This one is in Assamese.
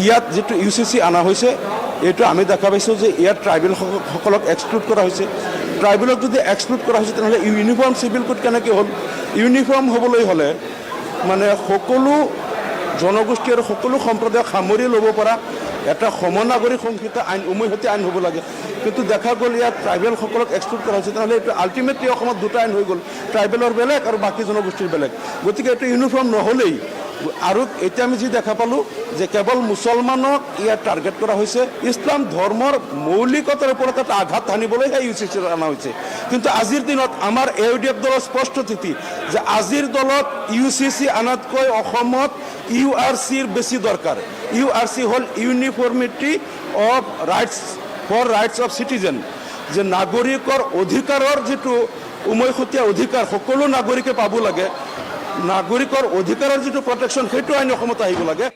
ইয়াত যেটো ইউচিচি আনা হৈছে এইটো আমি দেখা পাইছোঁ যে ইয়াত ট্ৰাইবেলসকলক এক্সক্লুড কৰা হৈছে। ট্ৰাইবেলক যদি এক্সক্লুড কৰা হৈছে তেনেহ'লে ইউনিফৰ্ম চিভিল কোড কেনেকৈ হ'ল? ইউনিফৰ্ম হ'বলৈ হ'লে মানে সকলো জনগোষ্ঠী আৰু সকলো সম্প্ৰদায়ক সামৰি ল'ব পৰা এটা সমনাগৰিক সংহিতা আইন উমৈহতীয়া আইন হ'ব লাগে। কিন্তু দেখা গ'ল ইয়াত ট্ৰাইবেলসকলক এক্সক্লুড কৰা হৈছে, তেনেহ'লে এইটো আল্টিমেটলি অসমত দুটা আইন হৈ গ'ল, ট্ৰাইবেলৰ বেলেগ আৰু বাকী জনগোষ্ঠীৰ বেলেগ। গতিকে এইটো ইউনিফৰ্ম নহ'লেই আৰু এতিয়া আমি যি দেখা পালোঁ যে কেৱল মুছলমানক ইয়াত টাৰ্গেট কৰা হৈছে, ইছলাম ধৰ্মৰ মৌলিকতাৰ ওপৰত এটা আঘাত সানিবলৈহে ইউচিচি অনা হৈছে। কিন্তু আজিৰ দিনত আমাৰ AUDF দলৰ স্পষ্ট স্থিতি যে আজিৰ দলত ইউচিচি আনাতকৈ অসমত URCৰ বেছি দৰকাৰ। URC হ'ল uniformity of rights for rights of citizen, যে নাগৰিকৰ অধিকাৰৰ যিটো উমৈহতীয়া অধিকাৰ সকলো নাগৰিকে পাব লাগে, নাগৰিকৰ অধিকাৰৰ যিটো প্ৰটেকশ্যন সেইটো আইন অসমত আহিব লাগে।